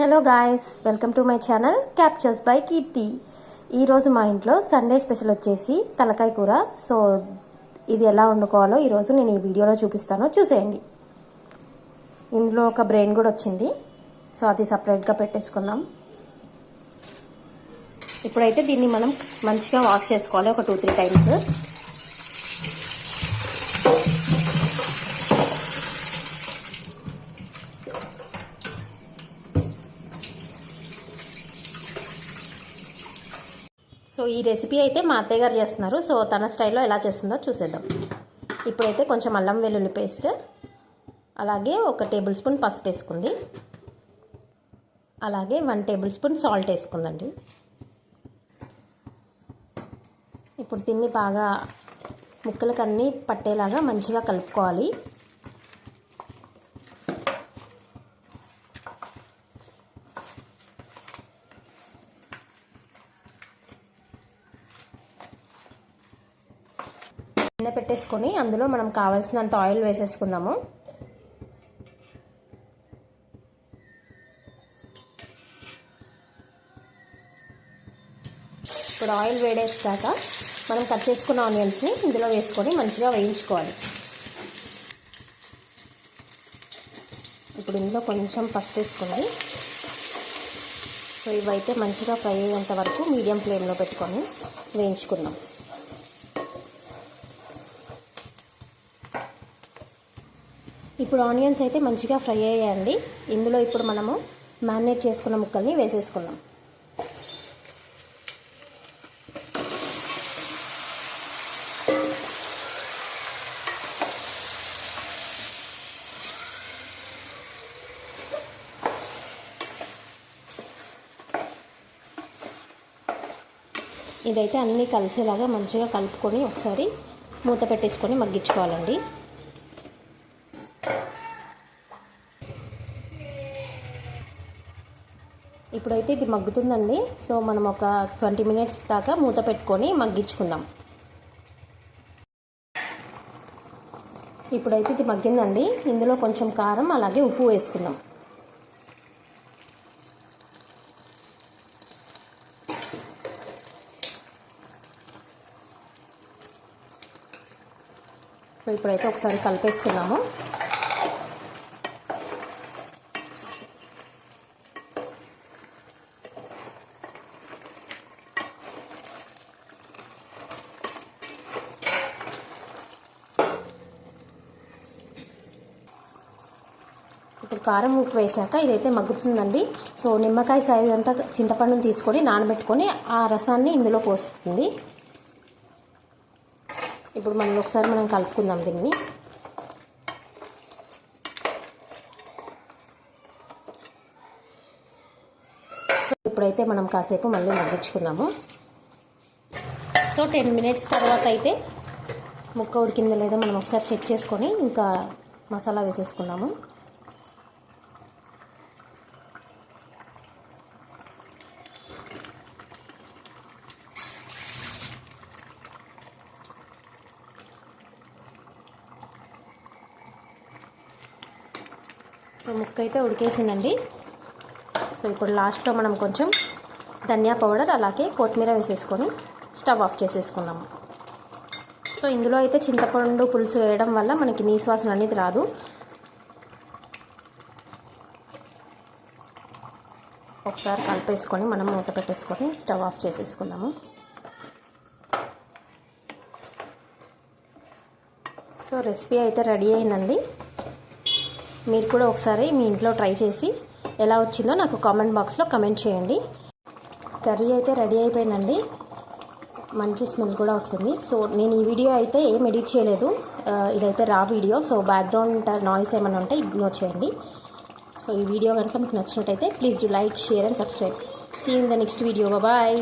Hello guys, welcome to my channel captures by Keerthi. ఈరోజు మా ఇంట్లో సండే స్పెషల్ వచ్చేసి తలకాయ కూర. సో ఇది ఎలా వండుకోవాలో ఈరోజు నేను ఈ వీడియోలో చూపిస్తాను, చూసేయండి. ఇందులో ఒక బ్రెయిన్ కూడా వచ్చింది, సో అది సపరేట్గా పెట్టేసుకుందాం. ఇప్పుడైతే దీన్ని మనం మంచిగా వాష్ చేసుకోవాలి ఒక 2-3 టైమ్స్. సో ఈ రెసిపీ అయితే మా అత్తయ్య గారు చేస్తున్నారు. సో తన స్టైల్లో ఎలా చేస్తుందో చూసేద్దాం. ఇప్పుడైతే కొంచెం అల్లం వెల్లుల్లి పేస్ట్, అలాగే 1 టేబుల్ స్పూన్ పసుపు వేసుకుంది, అలాగే 1 టేబుల్ స్పూన్ సాల్ట్ వేసుకుందండి. ఇప్పుడు దీన్ని బాగా ముక్కలకు అన్నీ పట్టేలాగా మంచిగా కలుపుకోవాలి. పెట్టేసుకొని అందులో మనం కావాల్సినంత ఆయిల్ వేసేసుకుందాము. ఇప్పుడు ఆయిల్ వేడేసాక మనం కట్ చేసుకున్న ఆనియన్స్ని ఇందులో వేసుకొని మంచిగా వేయించుకోవాలి. ఇప్పుడు ఇందులో కొంచెం పసుపు వేసుకొని, సో ఇవైతే మంచిగా ఫ్రై అయ్యేంత వరకు మీడియం ఫ్లేమ్లో పెట్టుకొని వేయించుకుందాం. ఇప్పుడు ఆనియన్స్ అయితే మంచిగా ఫ్రై అయ్యాయండి. ఇందులో ఇప్పుడు మనము మ్యారినేట్ చేసుకున్న ముక్కల్ని వేసేసుకుందాం. ఇదైతే అన్నీ కలిసేలాగా మంచిగా కలుపుకొని ఒకసారి మూత పెట్టేసుకొని మగ్గించుకోవాలండి. ఇప్పుడైతే ఇది మగ్గుతుందండి. సో మనం ఒక 20 మినిట్స్ దాకా మూత పెట్టుకొని మగ్గించుకుందాం. ఇప్పుడైతే ఇది మగ్గిందండి. ఇందులో కొంచెం కారం అలాగే ఉప్పు వేసుకుందాం. సో ఇప్పుడైతే ఒకసారి కలిపేసుకుందాము. ఇప్పుడు కారం ఉప్పు వేసాక ఇదైతే మగ్గుతుందండి. సో నిమ్మకాయ సైజ్ అంతా చింతపండుని తీసుకొని నానబెట్టుకొని ఆ రసాన్ని ఇందులో పోస్తుంది. ఇప్పుడు ఒకసారి మనం కలుపుకుందాం దీన్ని. ఇప్పుడైతే మనం కాసేపు మళ్ళీ మగ్గించుకుందాము. సో 10 మినిట్స్ తర్వాత అయితే ముక్క ఉడికిందో లేదో మనం ఒకసారి చెక్ చేసుకొని ఇంకా మసాలా వేసేసుకుందాము. సో ముక్క అయితే ఉడికేసిందండి. సో ఇప్పుడు లాస్ట్లో మనం కొంచెం ధనియా పౌడర్ అలాగే కొత్తిమీర వేసేసుకొని స్టవ్ ఆఫ్ చేసేసుకున్నాము. సో ఇందులో అయితే చింతపండు పులుసు వేయడం వల్ల మనకి నీసు వాసన అనేది రాదు. ఒకసారి కలిపేసుకొని మనం మూత పెట్టేసుకొని స్టవ్ ఆఫ్ చేసేసుకుందాము. సో రెసిపీ అయితే రెడీ అయిందండి. మీరు కూడా ఒకసారి మీ ఇంట్లో ట్రై చేసి ఎలా వచ్చిందో నాకు కామెంట్ బాక్స్లో కమెంట్ చేయండి. కర్రీ అయితే రెడీ అయిపోయిందండి. మంచి స్మెల్ కూడా వస్తుంది. సో నేను ఈ వీడియో అయితే ఏం ఎడిట్ చేయలేదు, ఇదైతే రా వీడియో. సో బ్యాక్గ్రౌండ్ నాయిస్ ఏమైనా ఉంటే ఇగ్నోర్ చేయండి. సో ఈ వీడియో కనుక మీకు నచ్చినట్టయితే please do like, share and subscribe. See you in the next video. Bye.